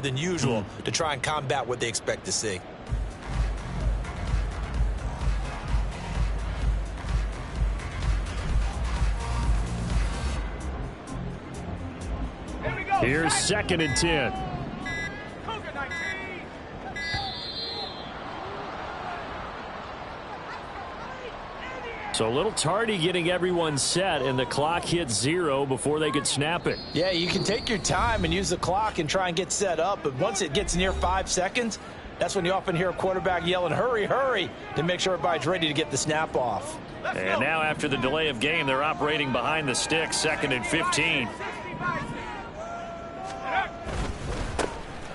more than usual to try and combat what they expect to see. Here's 2nd and 10. So a little tardy getting everyone set, and the clock hits 0 before they could snap it. Yeah, you can take your time and use the clock and try and get set up, but once it gets near 5 seconds, that's when you often hear a quarterback yelling, hurry, hurry, to make sure everybody's ready to get the snap off. And now after the delay of game, they're operating behind the sticks, 2nd and 15.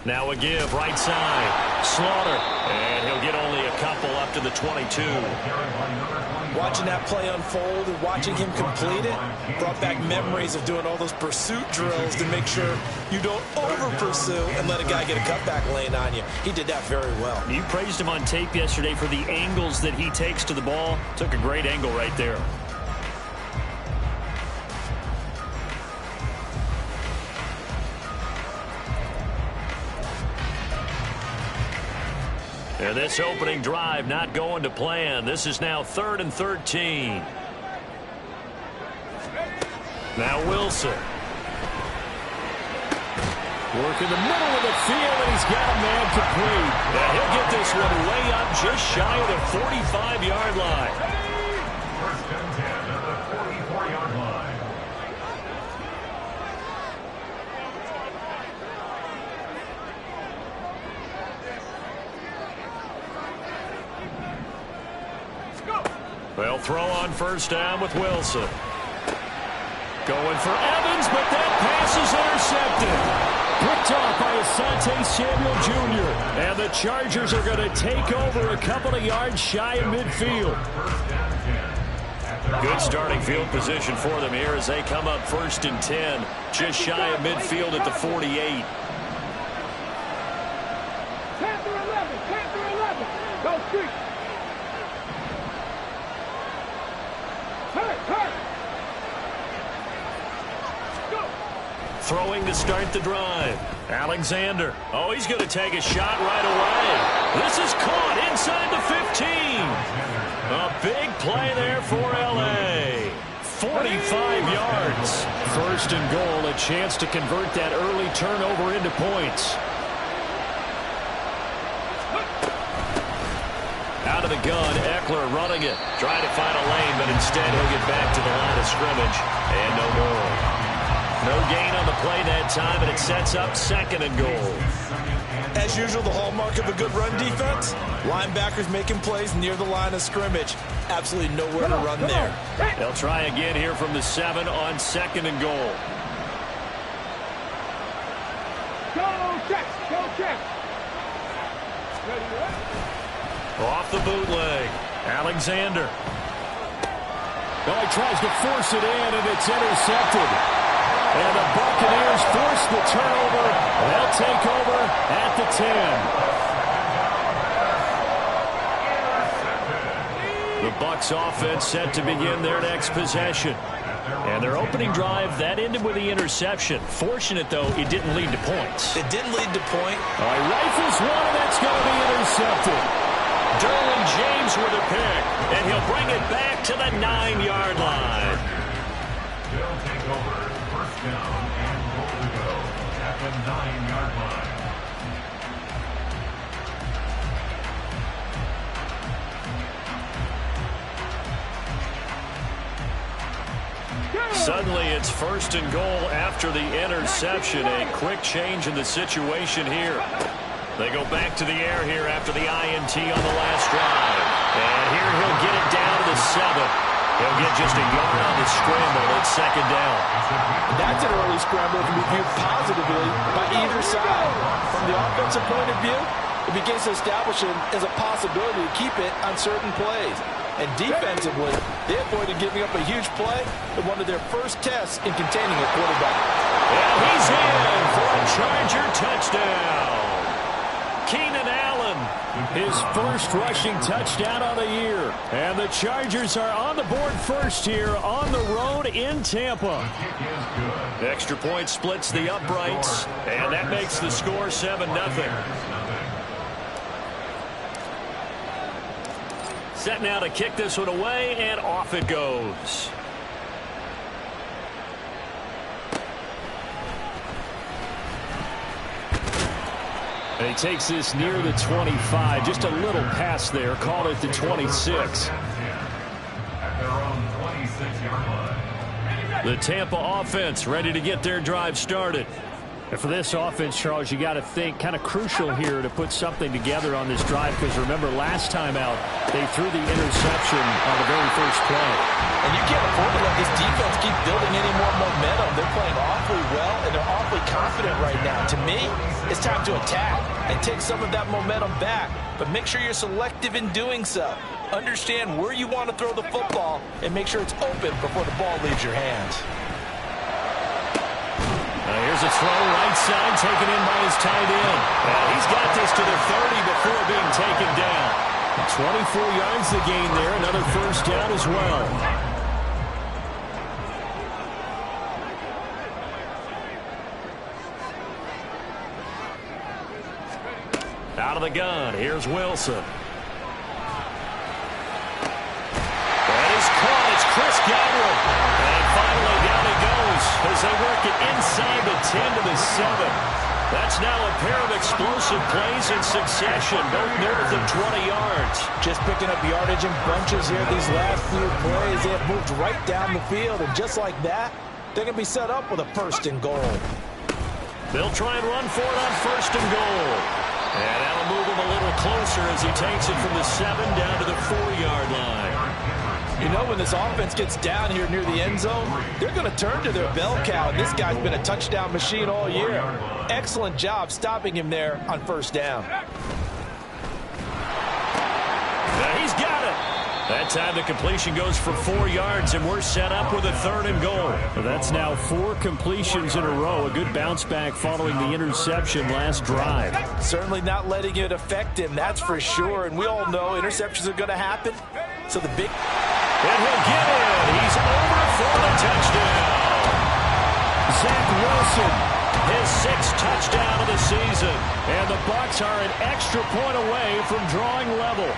Now a give, right side. Slaughter. And he'll get only a couple up to the 22. Watching that play unfold and watching him complete it brought back memories of doing all those pursuit drills to make sure you don't over-pursue and let a guy get a cutback lane on you. He did that very well. You praised him on tape yesterday for the angles that he takes to the ball. Took a great angle right there. And this opening drive not going to plan. This is now 3rd and 13. Now Wilson. Working the middle of the field, and he's got a man complete. And he'll get this one way up just shy of the 45-yard line. First and 10 at the 44-yard line. They'll throw on first down with Wilson. Going for Evans, but that pass is intercepted. Picked off by Asante Samuel Jr. And the Chargers are going to take over a couple of yards shy of midfield. Good starting field position for them here as they come up 1st and 10. Just shy of midfield at the 48. Panther 11, go street. Throwing to start the drive. Alexander. Oh, he's going to take a shot right away. This is caught inside the 15. A big play there for L.A. 45 yards. 1st and goal, a chance to convert that early turnover into points. Out of the gun, Eckler running it. Trying to find a lane, but instead he'll get back to the line of scrimmage. And no more. No gain on the play that time, and it sets up 2nd and goal. As usual, the hallmark of a good run defense, linebackers making plays near the line of scrimmage. Absolutely nowhere to run there. They'll try again here from the 7 on 2nd and goal. Go check. Off the bootleg. Alexander. Oh, he tries to force it in, and it's intercepted. And the Buccaneers force the turnover. They'll take over at the 10. The Bucs offense set to begin their next possession. And their opening drive, that ended with the interception. Fortunate, though, it didn't lead to points. It didn't lead to point. He rifles one, and that's going to be intercepted. Derwin James with a pick, and he'll bring it back to the 9-yard line. They'll take over. First down and goal to go at the 9-yard line. Suddenly it's 1st and goal after the interception. A quick change in the situation here. They go back to the air here after the INT on the last drive. And here he'll get it down to the 7. He'll get just a yard on the scramble at 2nd down. That's an early scramble that can be viewed positively by either side. From the offensive point of view, it begins to establish it as a possibility to keep it on certain plays. And defensively, they avoided giving up a huge play in one of their first tests in containing a quarterback. And he's in for a Charger touchdown. Keenan Allen His first rushing touchdown on the year. And the Chargers are on the board first here on the road in Tampa. Extra point splits the uprights, and that makes the score 7-0. Set now to kick this one away, and off it goes. And he takes this near the 25. Just a little pass there. Called it the 26. The Tampa offense ready to get their drive started. And for this offense, Charles, you got to think kind of crucial here to put something together on this drive, because remember last time out they threw the interception on the very first play. And you can't afford to let this defense keep building any more momentum. They're playing awfully well, and they're awfully confident right now. To me, it's time to attack and take some of that momentum back, but make sure you're selective in doing so. Understand where you want to throw the football and make sure it's open before the ball leaves your hands. Here's a throw right side, taken in by his tight end. And he's got this to the 30 before being taken down. 24 yards the gain there, another first down as well. Out of the gun, here's Wilson. That is caught, it's Chris Godwin. And finally down he goes as they work it inside the 10 to the 7. That's now a pair of explosive plays in succession, both north of 20 yards. Just picking up yardage in bunches here these last few plays. They have moved right down the field, and just like that, they're going to be set up with a 1st and goal. They'll try and run for it on 1st and goal. And that'll move him a little closer as he takes it from the 7 down to the 4-yard line. You know, when this offense gets down here near the end zone, they're going to turn to their bell cow, and this guy's been a touchdown machine all year. Excellent job stopping him there on 1st down. He's got it. That time the completion goes for 4 yards, and we're set up with a 3rd and goal. That's now 4 completions in a row. A good bounce back following the interception last drive. Certainly not letting it affect him, that's for sure. And we all know interceptions are going to happen. So the big... And he'll get in. He's over for the touchdown. Zach Wilson, his 6th touchdown of the season. And the Bucs are an extra point away from drawing level.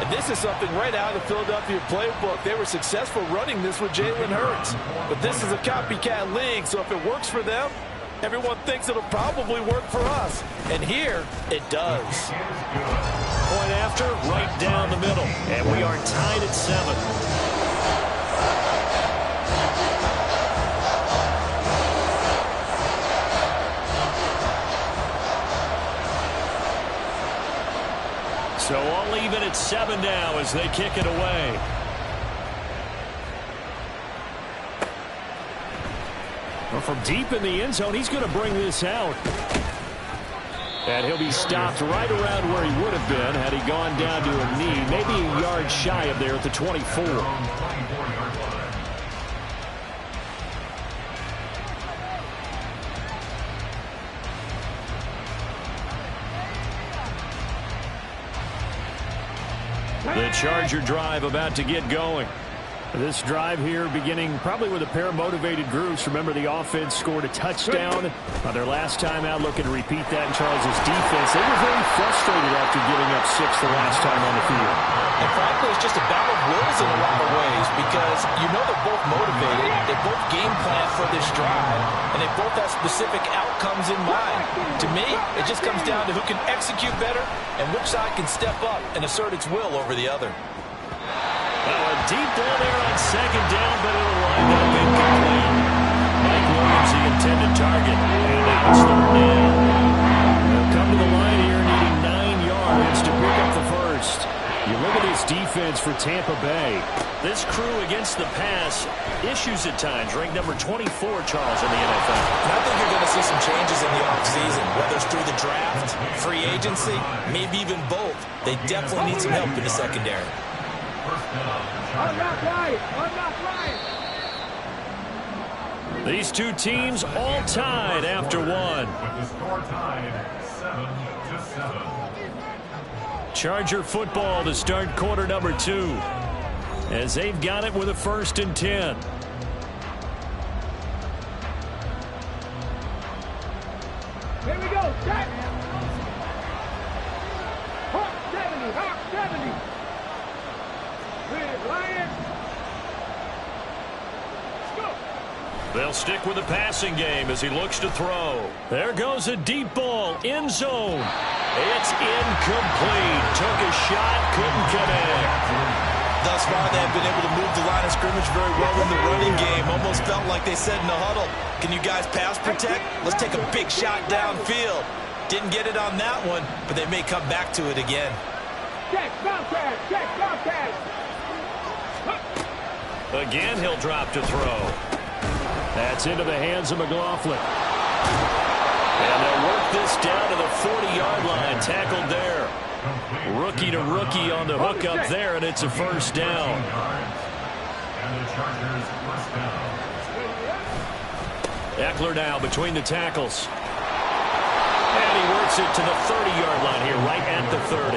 And this is something right out of the Philadelphia playbook. They were successful running this with Jalen Hurts. But this is a copycat league, so if it works for them, everyone thinks it'll probably work for us. And here, it does. Point after, right down the middle. And we are tied at 7. So all even at 7 now as they kick it away. Well, from deep in the end zone, he's going to bring this out. And he'll be stopped right around where he would have been had he gone down to a knee, maybe a yard shy of there at the 24. The Charger drive about to get going. This drive here beginning probably with a pair of motivated groups. Remember, the offense scored a touchdown on their last time out. Looking to repeat that in Charles' defense. They were very frustrated after giving up 6 the last time on the field. And frankly, it's just a battle of wills in a lot of ways, because you know they're both motivated. They both game plan for this drive, and they both have specific outcomes in mind. To me, it just comes down to who can execute better and which side can step up and assert its will over the other. Well, a deep ball there on 2nd down, but it'll wind up incomplete. Mike Williams, the intended target, and now it's 3rd down. They'll come to the line here needing 9 yards to pick up the 1st. You look at this defense for Tampa Bay. This crew against the pass, issues at times, ranked number 24, Charles, in the NFL. And I think you're going to see some changes in the offseason, whether it's through the draft, free agency, maybe even both. They definitely need some help in the secondary. These two teams all tied after 1. With the score tied 7-7. Charger football to start quarter number 2. As they've got it with a 1st and 10. Here we go. Set. Hawk 70. Hawk 70. Red Lion. Let's go. They'll stick with the passing game as he looks to throw. There goes a deep ball. End zone. It's incomplete. Took a shot. Couldn't connect. Thus far, they have been able to move the line of scrimmage very well in the running game. Almost felt like they said in the huddle, can you guys pass protect? Let's take a big shot downfield. Didn't get it on that one, but they may come back to it again. Check, Bobcat. Check, Bobcat. Again, he'll drop to throw. That's into the hands of McLaughlin. And they'll work this down to the 40-yard line. Tackled there. Rookie to rookie on the hook up there, and it's a 1st down. And the Chargers first down. Eckler now between the tackles. And he works it to the 30-yard line here, right at the 30.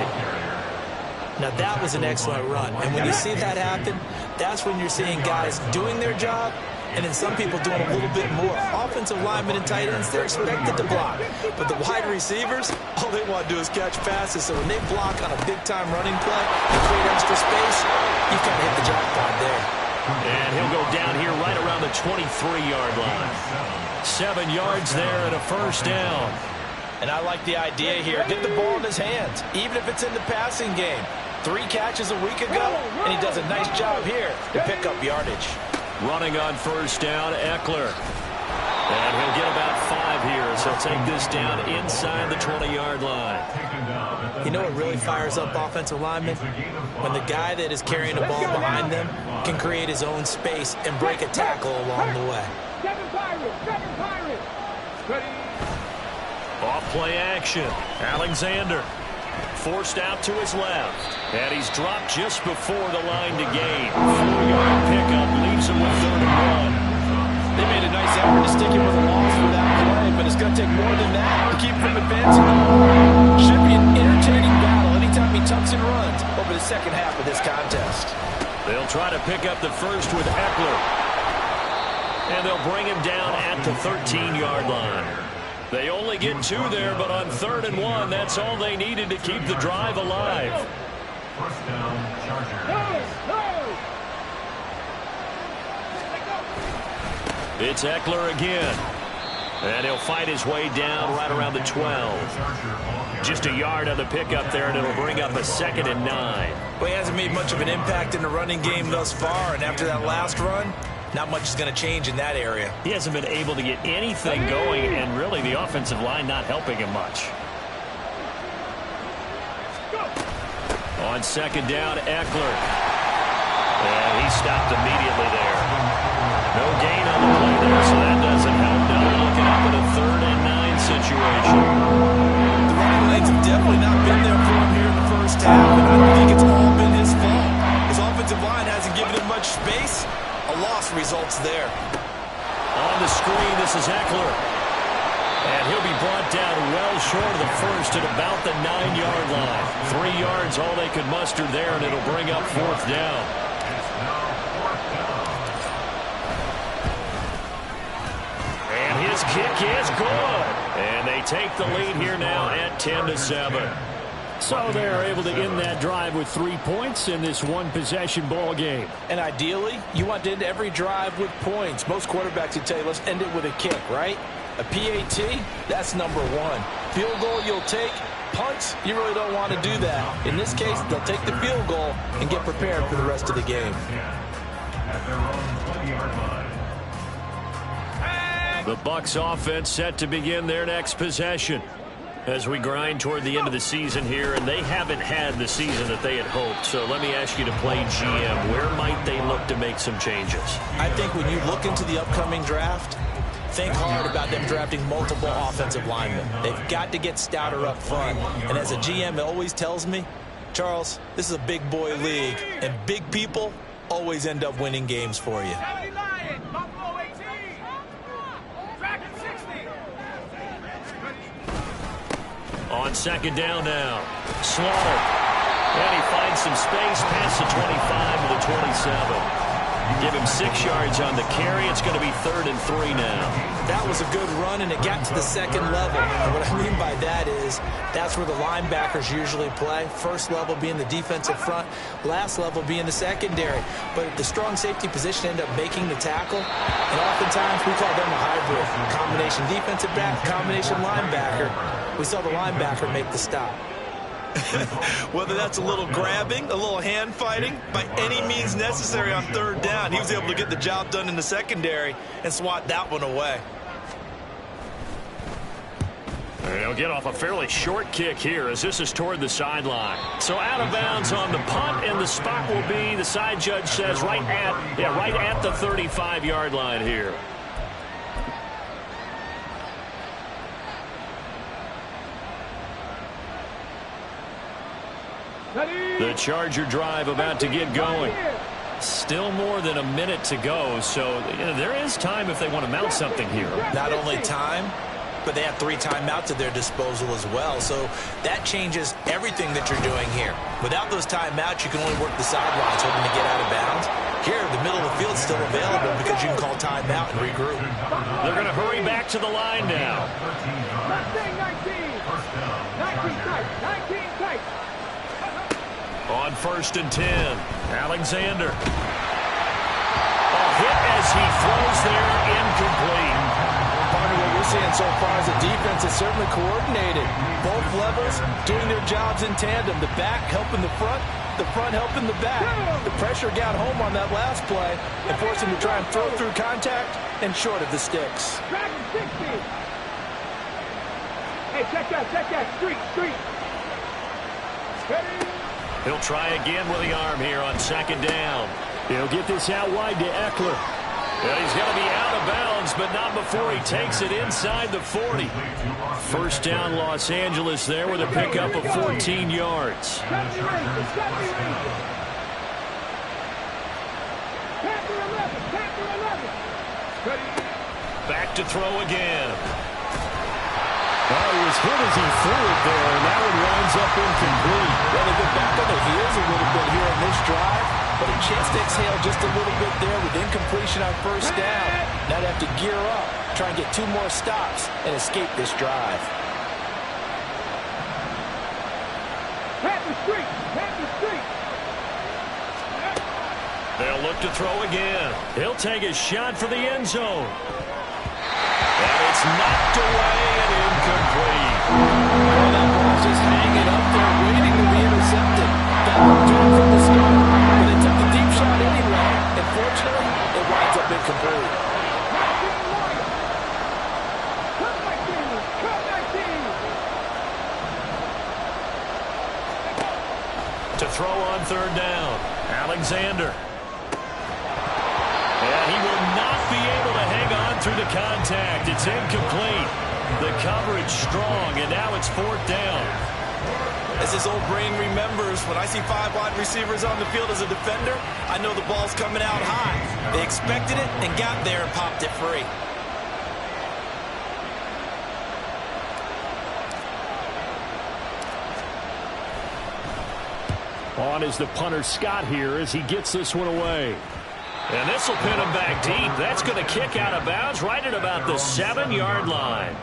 Now, that was an excellent run. And when you see that happen, that's when you're seeing guys doing their job, and then some people doing a little bit more. Offensive linemen and tight ends, they're expected to block. But the wide receivers, all they want to do is catch passes. So when they block on a big-time running play and create extra space, you kind of hit the jackpot there. And he'll go down here right around the 23-yard line. 7 yards there and a 1st down. And I like the idea here. Get the ball in his hands, even if it's in the passing game. 3 catches a week ago, and he does a nice job here to pick up yardage. Running on 1st down, Eckler. And he'll get about 5 here, so he'll take this down inside the 20-yard line. You know what really fires up offensive linemen? When the guy that is carrying the ball behind them can create his own space and break a tackle along the way. 7 Pirates. 7 Pirates. Ready. Off play action. Alexander forced out to his left. And he's dropped just before the line to gain. 4-yard pickup leaves him with 3rd and 1. They made a nice effort to stick him with a loss for that play, but it's going to take more than that to keep him advancing. Should be an entertaining battle anytime he tucks and runs over the second half of this contest. They'll try to pick up the first with Eckler. And they'll bring him down at the 13-yard line. They only get 2 there, but on 3rd and 1, that's all they needed to keep the drive alive. First down, Chargers. It's Eckler again. And he'll fight his way down right around the 12. Just a yard on the pickup there, and it'll bring up a 2nd and 9. Well, he hasn't made much of an impact in the running game thus far, and after that last run, not much is going to change in that area. He hasn't been able to get anything going, and really the offensive line not helping him much. On 2nd down, Eckler. And he stopped immediately there. No gain on the play there, so that doesn't help. Now they're looking up at a 3rd and 9 situation. The running lanes have definitely not been there for him here in the first half, and I don't think it's all been his fault. His offensive line hasn't given him much space. A loss results there. On the screen, this is Eckler. And he'll be brought down well short of the first at about the 9-yard line. 3 yards, all they could muster there, and it'll bring up 4th down. And his kick is good. And they take the lead here now at 10-7. So they're able to end that drive with 3 points in this one-possession ball game. And ideally, you want to end every drive with points. Most quarterbacks would tell you, let's end it with a kick, right? A PAT, that's number 1. Field goal you'll take. Punts, you really don't want to do that. In this case, they'll take the field goal and get prepared for the rest of the game. At their own 20-yard line. The Bucs offense set to begin their next possession as we grind toward the end of the season here, and they haven't had the season that they had hoped. So let me ask you to play GM. Where might they look to make some changes? I think when you look into the upcoming draft, think hard about them drafting multiple offensive linemen. They've got to get stouter up front. And as a GM, it always tells me, Charles, this is a big boy league, and big people always end up winning games for you. Buffalo 18. Dragon 60. On 2nd down now, Slaughter. And he finds some space past the 25 to the 27. Give him 6 yards on the carry. It's going to be 3rd and 3 now. That was a good run, and it got to the second level. And what I mean by that is that's where the linebackers usually play. First level being the defensive front, last level being the secondary. But the strong safety position ended up making the tackle, and oftentimes we call them a hybrid. Combination defensive back, combination linebacker. We saw the linebacker make the stop. Whether that's a little grabbing, a little hand fighting, by any means necessary on 3rd down, he was able to get the job done in the secondary and swat that one away. They'll get off a fairly short kick here as this is toward the sideline. So out of bounds on the punt, and the spot will be, the side judge says, right at the 35-yard line here. The Charger drive about to get going. Still more than a minute to go, so there is time if they want to mount something here. Not only time, but they have 3 timeouts at their disposal as well. So that changes everything that you're doing here. Without those timeouts, you can only work the sidelines hoping to get out of bounds. Here, the middle of the field's still available because you can call timeout and regroup. They're going to hurry back to the line now. 19 tight. 19 tight. On 1st and 10, Alexander. A hit as he throws there, incomplete. Partner, what we're seeing so far is the defense is certainly coordinated. Both levels doing their jobs in tandem. The back helping the front helping the back. The pressure got home on that last play and forced him to try and throw through contact and short of the sticks. Dragon 60. Hey, check that. Street. Ready? He'll try again with the arm here on 2nd down. He'll get this out wide to Eckler. And he's going to be out of bounds, but not before he takes it inside the 40. 1st down, Los Angeles there with a pickup of 14 yards. Panther 11. Ready? Back to throw again. Well, he was hit as he threw it there, and that one winds up incomplete. Well, they go back on their heels a little bit here in this drive, but a chance to exhale just a little bit there with incompletion on 1st down. Now they have to gear up, try and get 2 more stops, and escape this drive. Panther Street. They'll look to throw again. He'll take a shot for the end zone. And it's knocked away and incomplete. Well, that ball's just hanging up there, waiting to be intercepted. That will do it from the start. But they took the deep shot anyway. And fortunately, it winds up incomplete. To throw on 3rd down, Alexander. And he will not be able to hang on through the contact. It's incomplete. The coverage strong, and now it's 4th down. As his old brain remembers, when I see 5 wide receivers on the field as a defender, I know the ball's coming out high. They expected it and got there and popped it free. On is the punter Scott here as he gets this one away. And this will pin him back deep. That's going to kick out of bounds right at about the 7-yard line.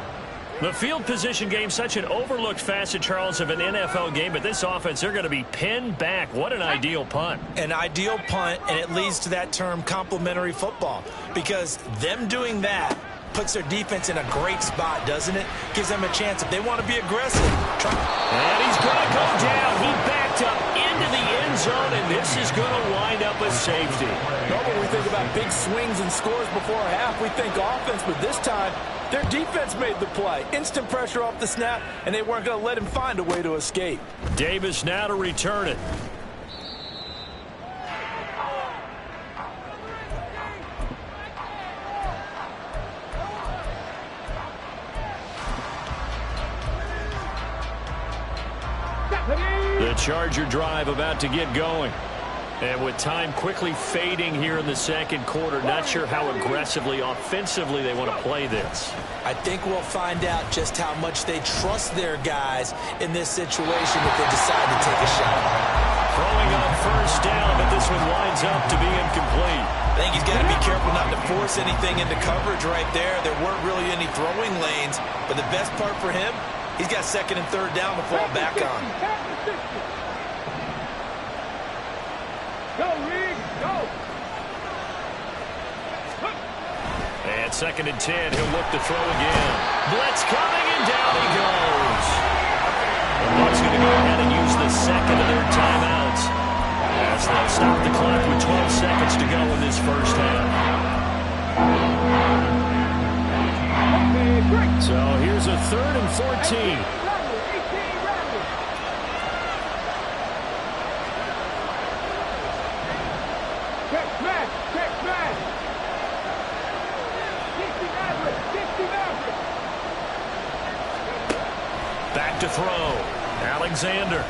The field position game, such an overlooked facet, Charles, of an NFL game, but this offense, they're going to be pinned back. What an ideal punt. An ideal punt, and it leads to that term complementary football, because them doing that puts their defense in a great spot, doesn't it? Gives them a chance if they want to be aggressive. And he's going to go down. He backed up into the end zone, and this is going to wind up a safety. Normally we think about big swings and scores before a half. We think offense, but this time their defense made the play. Instant pressure off the snap, and they weren't going to let him find a way to escape. Davis now to return it. The Charger drive about to get going. And with time quickly fading here in the second quarter, not sure how aggressively, offensively they want to play this. I think we'll find out just how much they trust their guys in this situation if they decide to take a shot. Throwing on first down, but this one winds up to be incomplete. I think he's got to be careful not to force anything into coverage right there. There weren't really any throwing lanes, but the best part for him, he's got second and third down to fall back on. Go, Reed, go. And second and 10, he'll look to throw again. Blitz coming, and down he goes. The Bucs going to go ahead and use the second of their timeouts as they'll stop the clock with 12 seconds to go in this first half. So here's a 3rd and 14. Back to throw. Alexander. And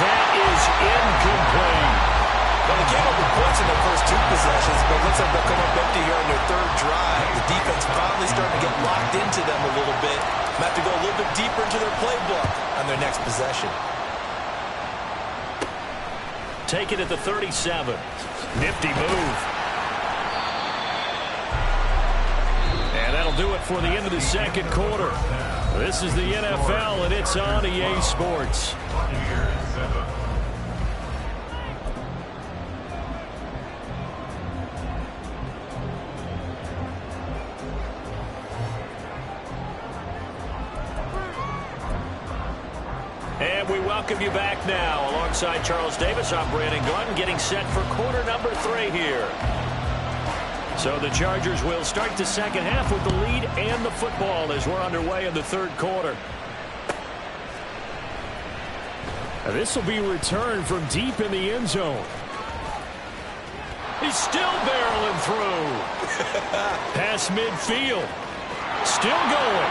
that is incomplete. Well, they came up with points in their first 2 possessions, but it looks like they'll come up empty here on their 3rd drive. The defense finally starting to get locked into them a little bit. Might have to go a little bit deeper into their playbook on their next possession. Take it at the 37. Nifty move. And that'll do it for the end of the second quarter. This is the NFL, and it's on EA Sports. And we welcome you back now. Alongside Charles Davis, I'm Brandon Gunn, getting set for quarter number 3 here. So the Chargers will start the second half with the lead and the football as we're underway in the 3rd quarter. This will be returned from deep in the end zone. He's still barreling through. Past midfield. Still going.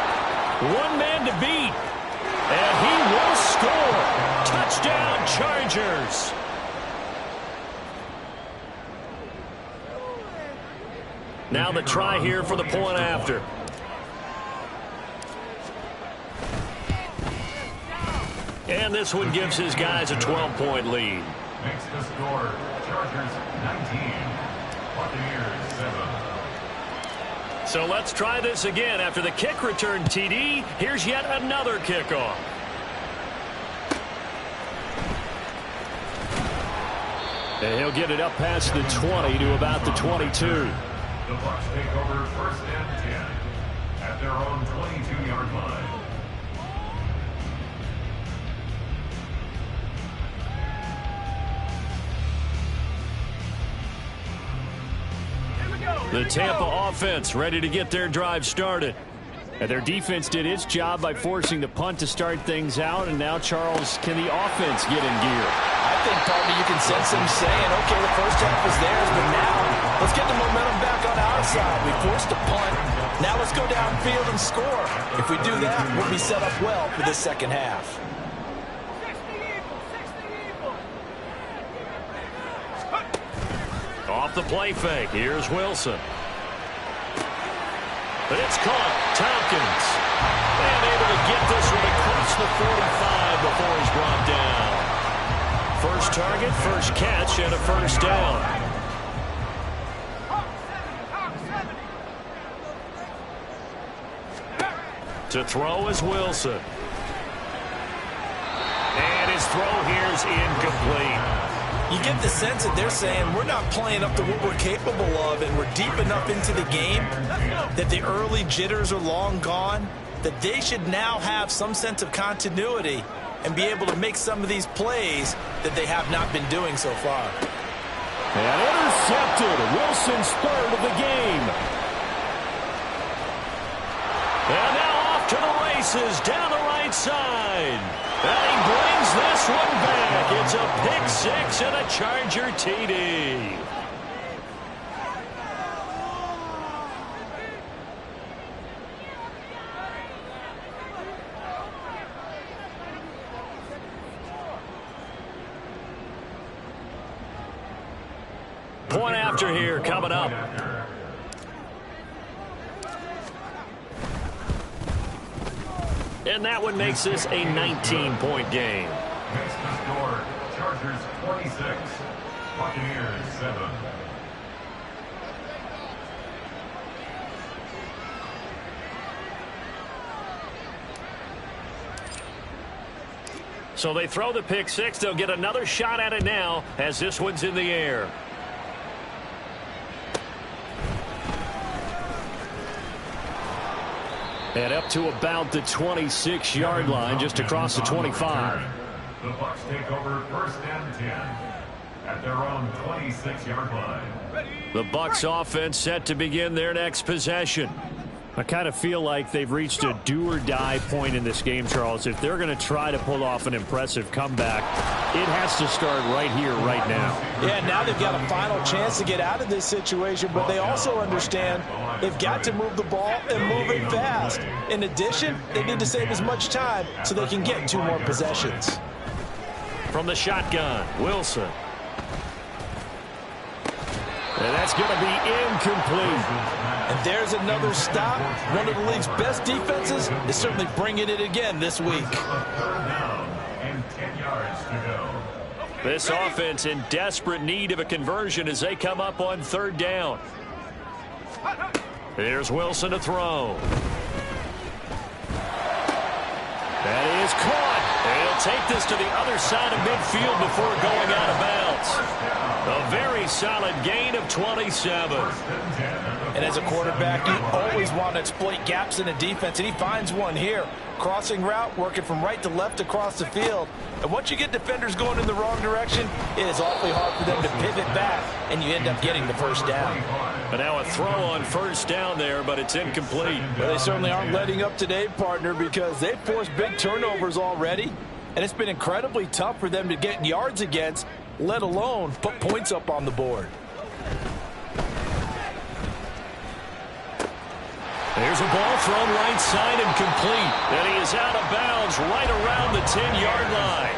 One man to beat. And he will score. Touchdown, Chargers. Now the try here for the point after. And this one gives his guys a 12-point lead. Makes the score Chargers 19, Buccaneers 7. So let's try this again. After the kick return TD, here's yet another kickoff. And he'll get it up past the 20 to about the 22. The Bucs take over 1st and 10 at their own 22-yard line. The Tampa offense ready to get their drive started. And their defense did its job by forcing the punt to start things out. And now, Charles, can the offense get in gear? I think, partner, you can sense them saying, okay, the first half was theirs, but now let's get the momentum back on our side. We forced a punt. Now let's go downfield and score. If we do that, we'll be set up well for this second half. Off the play fake. Here's Wilson. But it's caught. Tompkins. And able to get this one across the 45 before he's brought down. First target, first catch, and a first down. To throw is Wilson. And his throw here is incomplete. You get the sense that they're saying we're not playing up to what we're capable of, and we're deep enough into the game that the early jitters are long gone, that they should now have some sense of continuity and be able to make some of these plays that they have not been doing so far. And intercepted. Wilson's 3rd of the game. And now off to the races down the right side. And he brings this one back. It's a pick 6 and a Charger TD. Point after here coming up. And that one makes this a 19-point game. Makes the score Chargers 26, Buccaneers 7. So they throw the pick six. They'll get another shot at it now as this one's in the air. And up to about the 26-yard line, just across the 25. The Bucs take over 1st and 10 at their own 26-yard line. The Bucs offense set to begin their next possession. I kind of feel like they've reached a do-or-die point in this game, Charles. If they're going to try to pull off an impressive comeback, it has to start right here, right now. Yeah, now they've got a final chance to get out of this situation, but they also understand they've got to move the ball and move it fast. In addition, they need to save as much time so they can get 2 more possessions. From the shotgun, Wilson. And that's going to be incomplete. And there's another stop. One of the league's best defenses is certainly bringing it again this week. 3rd down and 10 yards to go. This offense in desperate need of a conversion as they come up on 3rd down. Here's Wilson to throw. That is caught. He'll take this to the other side of midfield before going out of bounds. A very solid gain of 27. And as a quarterback, you always want to exploit gaps in a defense, and he finds one here. Crossing route, working from right to left across the field. And once you get defenders going in the wrong direction, it is awfully hard for them to pivot back, and you end up getting the 1st down. But now a throw on 1st down there, but it's incomplete. Well, they certainly aren't letting up today, partner, because they've forced big turnovers already, and it's been incredibly tough for them to get yards against, let alone put points up on the board. There's a ball thrown right side and complete. And he is out of bounds right around the 10-yard line.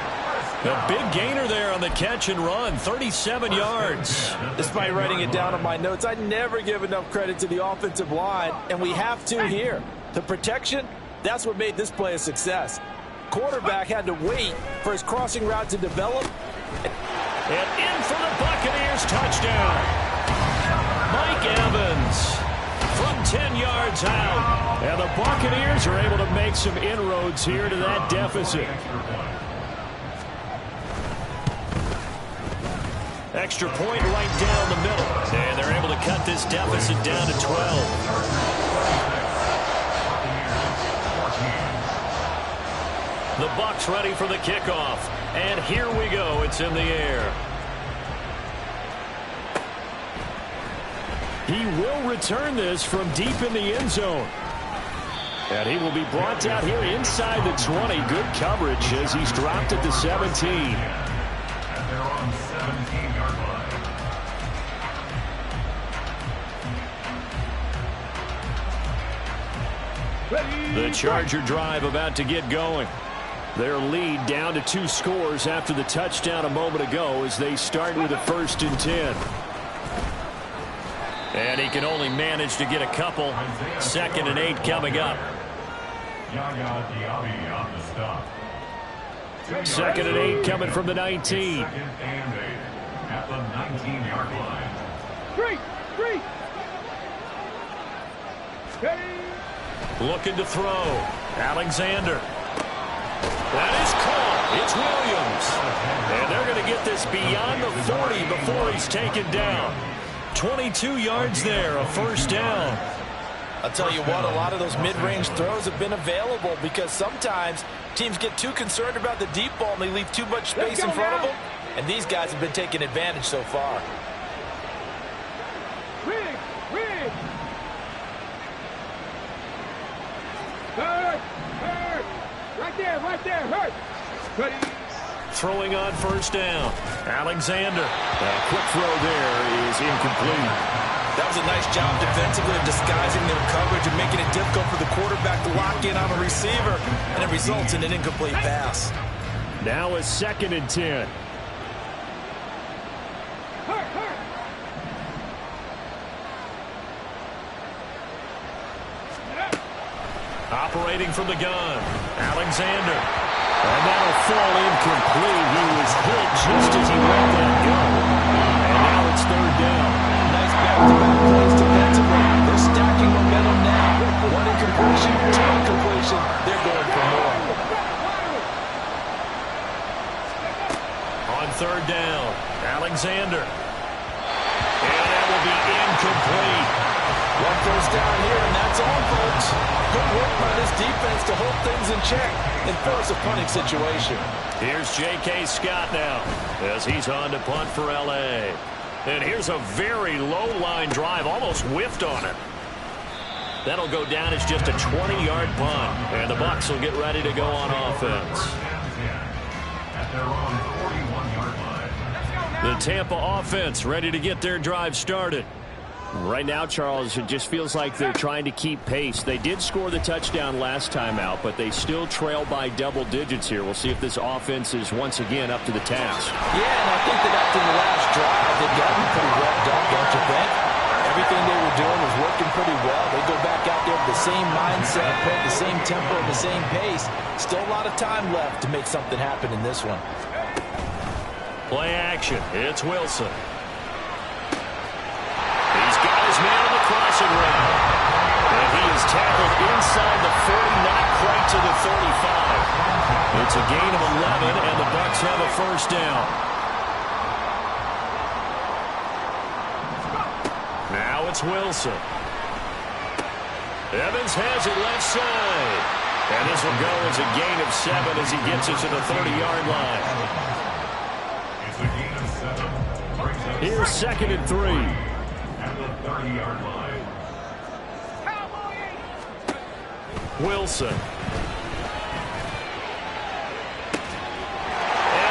A big gainer there on the catch and run, 37 yards. Despite writing it down on my notes, I never give enough credit to the offensive line, and we have to here. The protection, that's what made this play a success. Quarterback had to wait for his crossing route to develop. And in for the Buccaneers, touchdown. Mike Evans from 10 yards out. And the Buccaneers are able to make some inroads here to that deficit. Extra point right down the middle. And they're able to cut this deficit down to 12. The Bucs ready for the kickoff. And here we go. It's in the air. He will return this from deep in the end zone. And he will be brought down here inside the 20. Good coverage as he's dropped at the 17. At their own 17-yard line. The Charger drive about to get going. Their lead down to 2 scores after the touchdown a moment ago as they start with a 1st and 10. And he can only manage to get a couple. 2nd and 8 coming up. Yaya Diaby on the stop. 2nd and 8 coming from the 19. 2nd and 8 at the 19-yard line. Street! Looking to throw. Alexander. That is caught. It's Williams. And they're going to get this beyond the 40 before he's taken down. 22 yards there, a 1st down. I'll tell you what, a lot of those mid-range throws have been available because sometimes teams get too concerned about the deep ball and they leave too much space in front of them. And these guys have been taking advantage so far. Riggs! Hurt! Right there, hurt! Ready? Throwing on 1st down. Alexander. A quick throw there is incomplete. That was a nice job defensively of disguising their coverage and making it difficult for the quarterback to lock in on a receiver, and it results in an incomplete pass. Now a 2nd and 10. Operating from the gun, Alexander. And that'll fall incomplete. He was hit just as he let that go. And now it's third down. Nice back-to-back plays defensively. They're stacking momentum now. One incompletion, two incompletion. They're going for more. On third down, Alexander. And that will be incomplete. One first down here, and that's all, folks. Good work by this defense to hold things in check and force a punting situation. Here's J.K. Scott now as he's on to punt for L.A. And here's a very low-line drive, almost whiffed on it. That'll go down as just a 20-yard punt, and the Bucs will get ready to go on offense. At their own 41-yard line. The Tampa offense ready to get their drive started. Right now, Charles, it just feels like they're trying to keep pace. They did score the touchdown last time out, but they still trail by double digits here. We'll see if this offense is once again up to the task. Yeah, and I think that after the last drive, they've gotten pretty revved up, don't you think? Everything they were doing was working pretty well. They go back out there with the same mindset, playing the same tempo and the same pace. Still a lot of time left to make something happen in this one. Play action. It's Wilson. He's got his man on the crossing route. And he is tackled inside the 40, not quite to the 35. It's a gain of 11, and the Bucs have a first down. Now it's Wilson. Evans has it left side. And this will go as a gain of 7 as he gets it to the 30-yard line. It's a gain of 7. Here's 2nd and 3. At the 30-yard line. Wilson. And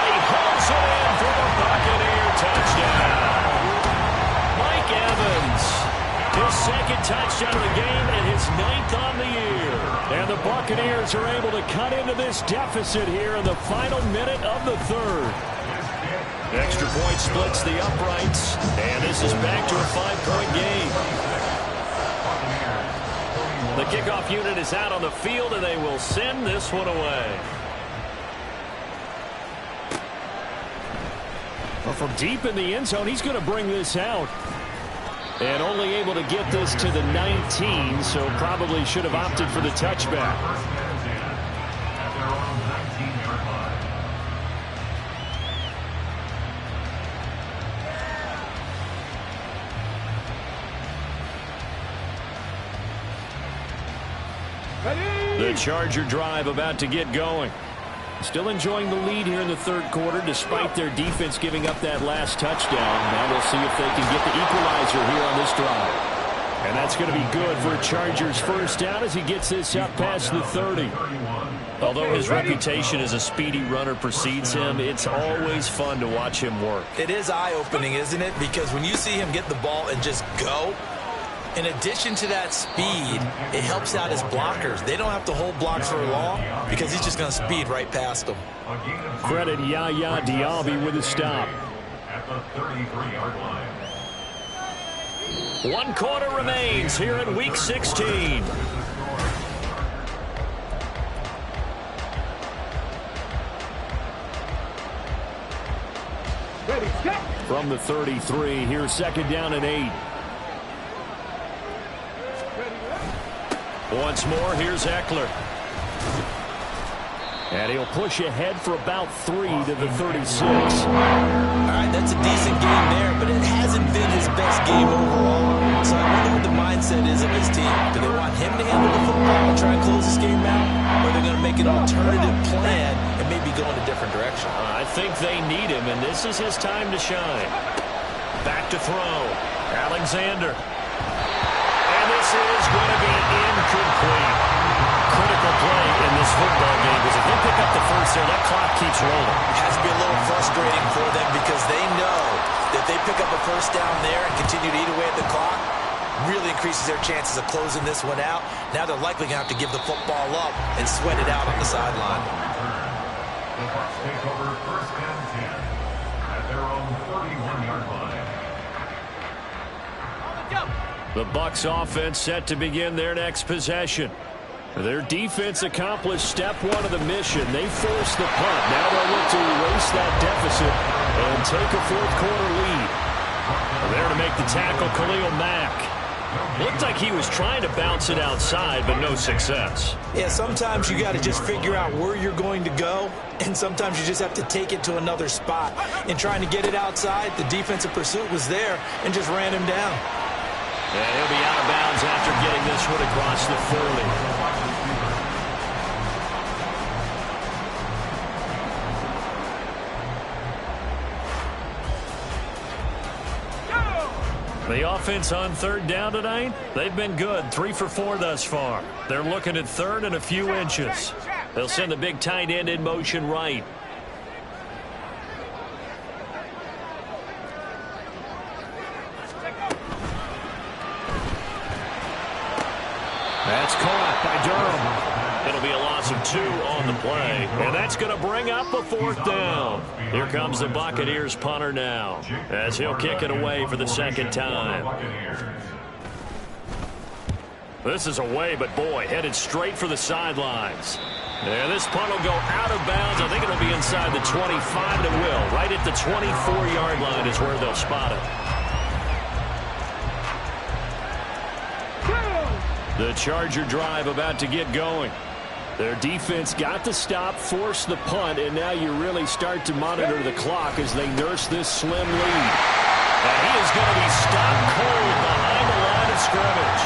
he hauls it in for the Buccaneer touchdown. Mike Evans, his 2nd touchdown of the game and his 9th on the year. And the Buccaneers are able to cut into this deficit here in the final minute of the 3rd. Extra point splits the uprights, and this is back to a 5-point game. The kickoff unit is out on the field, and they will send this one away. Well, from deep in the end zone, he's going to bring this out. And only able to get this to the 19, so probably should have opted for the touchback. At their own 19-yard line. The Charger drive about to get going. Still enjoying the lead here in the 3rd quarter despite their defense giving up that last touchdown. Now we'll see if they can get the equalizer here on this drive. And that's going to be good for a Chargers first down as he gets this up past the 30. Although his reputation as a speedy runner precedes him, it's always fun to watch him work. It is eye-opening, isn't it? Because when you see him get the ball and just go, in addition to that speed, it helps out his blockers. They don't have to hold blocks for long because he's just going to speed right past them. Credit Yaya Diaby with a stop. At the 33-yard line. 1 quarter remains here in Week 16. From the 33, here's 2nd down and 8. Once more, here's Eckler. And he'll push ahead for about 3 to the 36. All right, that's a decent game there, but it hasn't been his best game overall. So I wonder what the mindset is of his team. Do they want him to handle the football and try and close this game out? Or are they going to make an alternative plan and maybe go in a different direction? I think they need him, and this is his time to shine. Back to throw. Alexander. And this is going to be incomplete. Critical play in this football game because if they pick up the first there, that clock keeps rolling. It has to be a little frustrating for them because they know that they pick up a first down there and continue to eat away at the clock, really increases their chances of closing this one out. Now they're likely going to have to give the football up and sweat it out on the sideline. The Bucs take over 1st and 10 at their own 31-yard line. The Bucs offense set to begin their next possession. Their defense accomplished step one of the mission. They forced the punt. Now they'll look to erase that deficit and take a fourth-quarter lead. There to make the tackle, Khalil Mack. Looked like he was trying to bounce it outside, but no success. Yeah, sometimes you got to just figure out where you're going to go, and sometimes you just have to take it to another spot. In trying to get it outside, the defensive pursuit was there and just ran him down. And he'll be out of bounds after getting this one across the 40. The offense on third down tonight, they've been good. 3 for 4 thus far. They're looking at third and a few inches. They'll send the big tight end in motion right. That's caught by Durham. It'll be a loss of 2 on the play, and that's going to bring up a 4th down. Here comes the Buccaneers punter now, as he'll kick it away for the second time. This is away, but boy, headed straight for the sidelines. And this punt will go out of bounds. I think it'll be inside the 25, and it will. Right at the 24-yard line is where they'll spot it. The Charger drive about to get going. Their defense got the stop, forced the punt, and now you really start to monitor the clock as they nurse this slim lead. And he is going to be stopped cold behind the line of scrimmage.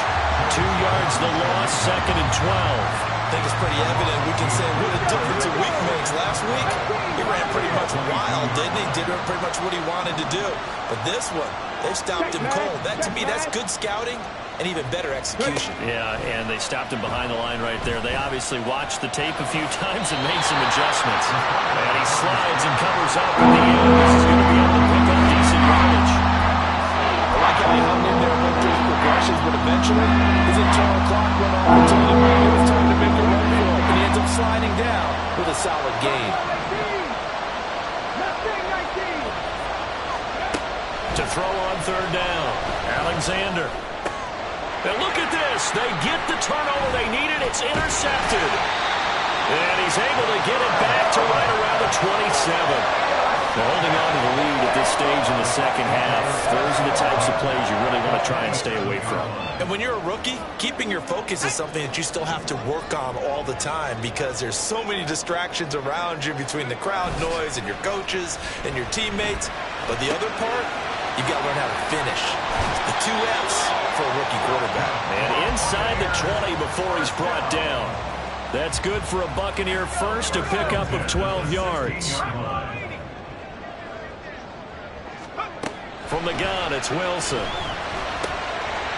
2 yards the loss, 2nd and 12. I think it's pretty evident. We can say what a difference a week makes. Last week, he ran pretty much wild, didn't he? Did pretty much what he wanted to do. But this one, they stopped him cold. That, to me, that's good scouting and even better execution. Yeah, and they stopped him behind the line right there. They obviously watched the tape a few times and made some adjustments. And he slides and covers up at the end. This is going to be able to pick up decent yardage. I like how he hung in there with those progressions, but eventually his internal clock went off and told him it was time to make a run for him. And he ends up sliding down with a solid gain. To throw on third down, Alexander. And look at this. They get the turnover they needed. It's intercepted. And he's able to get it back to right around the 27. They're holding on to the lead at this stage in the second half. Those are the types of plays you really want to try and stay away from. And when you're a rookie, keeping your focus is something that you still have to work on all the time because there's so many distractions around you between the crowd noise and your coaches and your teammates. But the other part, you've got to learn how to finish. The 2 F's for a rookie quarterback. And inside the 20 before he's brought down. That's good for a Buccaneer first, a pickup of 12 yards. From the gun, it's Wilson.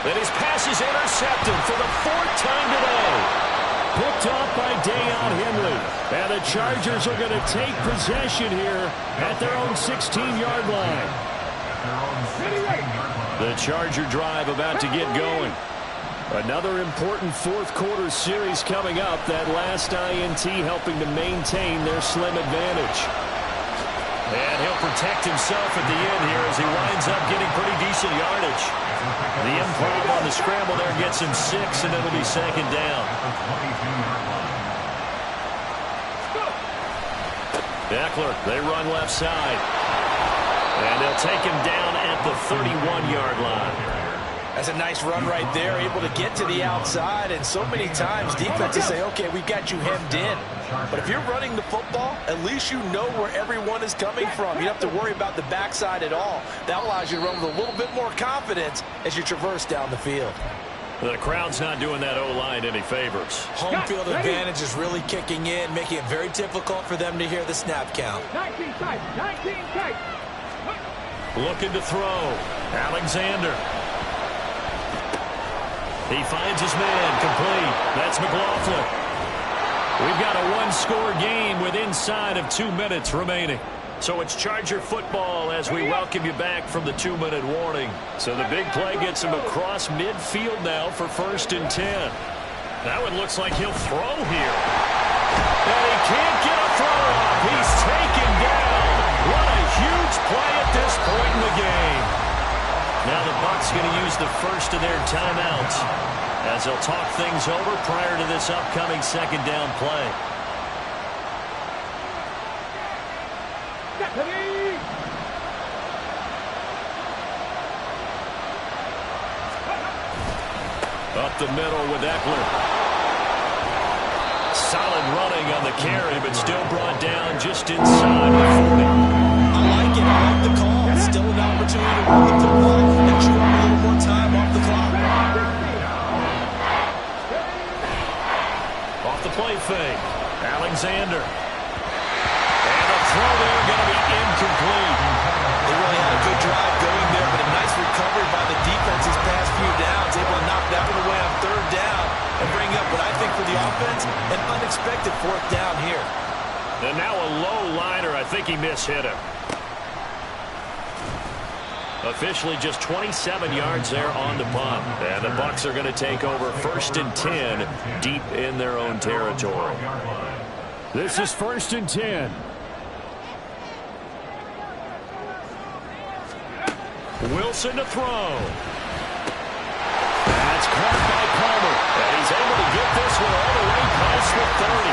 And his pass is intercepted for the 4th time today. Picked off by Deion Henley. And the Chargers are going to take possession here at their own 16-yard line. The Charger drive about to get going. Another important 4th quarter series coming up. That last INT helping to maintain their slim advantage. And he'll protect himself at the end here as he winds up getting pretty decent yardage. The improv on the scramble there gets him 6, and it'll be 2nd down. Eckler, they run left side. And they'll take him down at the 31-yard line. That's a nice run right there, able to get to the outside. And so many times defenses say, okay, we've got you hemmed in. But if you're running the football, at least you know where everyone is coming from. You don't have to worry about the backside at all. That allows you to run with a little bit more confidence as you traverse down the field. The crowd's not doing that O-line any favors. Home field advantage is really kicking in, making it very difficult for them to hear the snap count. 19 tight, 19 tight. Looking to throw. Alexander. He finds his man complete. That's McLaughlin. We've got a 1-score game with inside of 2 minutes remaining. So it's Charger football as we welcome you back from the 2-minute warning. So the big play gets him across midfield now for 1st and 10. That one looks like he'll throw here. And he can't get a throw off. He's taken down. What a huge play at this point in the game. Now the Bucs going to use the first of their timeouts. as they'll talk things over prior to this upcoming second down play. Up the middle with Eckler. Solid running on the carry, but still brought down just inside the 40. I like it. I like the call. Still an opportunity to run the football and chew up a little more time off the clock. Off the play fake. Alexander. And a throw there going to be incomplete. They really had a good drive going there, but a nice recovery by the defense these past few downs, able to knock that one away on third down and bring up what I think for the offense, an unexpected fourth down here. And now a low liner. I think he mishit him. Officially just 27 yards there on the punt. And the Bucs are going to take over 1st and 10 deep in their own territory. This is 1st and 10. Wilson to throw. That's caught by Palmer. And he's able to get this one all the way past the 30.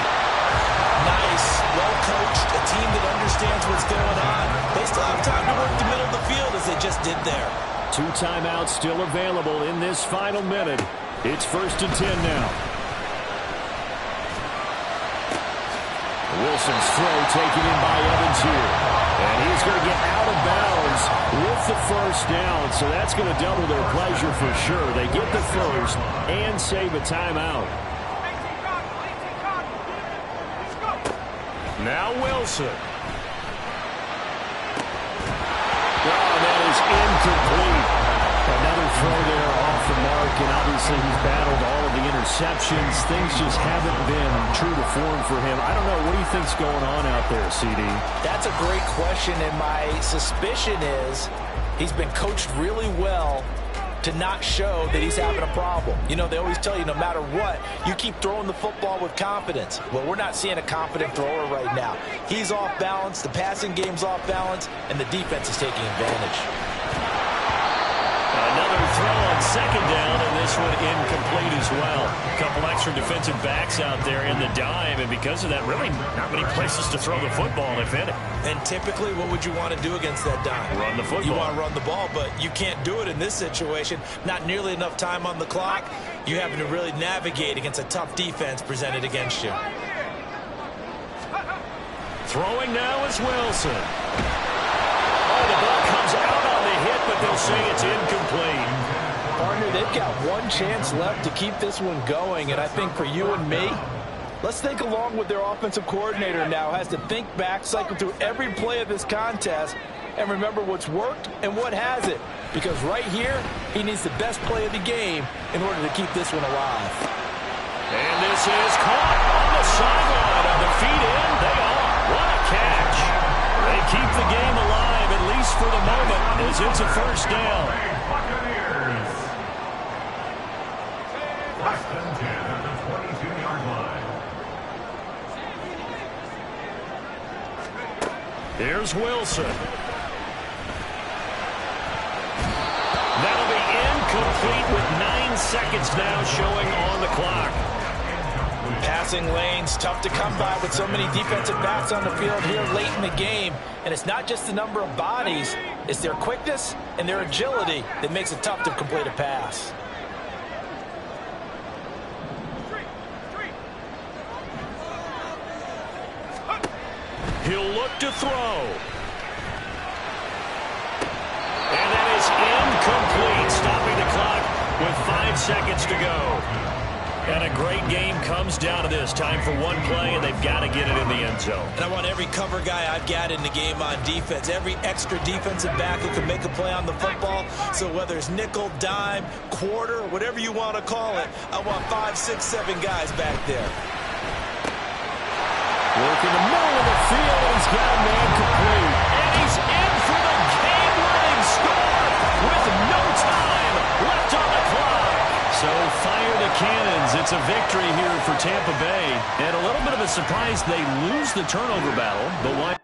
Nice, well-coached, a team that understands what's going on. They still have time to work the middle of the field as they just did there. 2 timeouts still available in this final minute. It's 1st and 10 now. Wilson's throw taken in by Evans here. And he's going to get out of bounds with the first down. So that's going to double their pleasure for sure. They get the first and save a timeout. Now Wilson. Oh, that is incomplete. Another throw there off the mark, and obviously he's battled all of the interceptions. Things just haven't been true to form for him. I don't know. What do you think's going on out there, CD? That's a great question, and my suspicion is he's been coached really well to not show that he's having a problem. You know, they always tell you no matter what, you keep throwing the football with confidence. Well, we're not seeing a confident thrower right now. He's off balance, the passing game's off balance, and the defense is taking advantage. Another throw on second down, and this one incomplete as well. A couple extra defensive backs out there in the dime, and because of that, really not many places to throw the football, if any. And typically, what would you want to do against that dime? Run the football. You want to run the ball, but you can't do it in this situation. Not nearly enough time on the clock. You having to really navigate against a tough defense presented against you. Throwing now is Wilson. Oh, the ball comes out on the hit, but they'll say it's incomplete. Partner, they've got one chance left to keep this one going, and I think for you and me, let's think along with their offensive coordinator now. Has to think back, cycle through every play of this contest, and remember what's worked and what hasn't. Because right here, he needs the best play of the game in order to keep this one alive. And this is caught on the sideline. Are the feet in? They are. What a catch. They keep the game alive, at least for the moment, as it's a first down. Buccaneers. 1st and 10 at the 22-yard line. Here's Wilson. That'll be incomplete with 9 seconds now showing on the clock. Passing lanes, tough to come by with so many defensive backs on the field here late in the game. And it's not just the number of bodies, it's their quickness and their agility that makes it tough to complete a pass. He'll look to throw. And that is incomplete, stopping the clock with 5 seconds to go. And a great game comes down to this. Time for one play, and they've got to get it in the end zone. And I want every cover guy I've got in the game on defense, every extra defensive back who can make a play on the football. So whether it's nickel, dime, quarter, whatever you want to call it, I want 5, 6, 7 guys back there. Work in the middle of the field, and he's got a man complete. And he's in for the game-winning score with no time left on the clock. So fire the cannons. It's a victory here for Tampa Bay. And a little bit of a surprise, they lose the turnover battle, but why?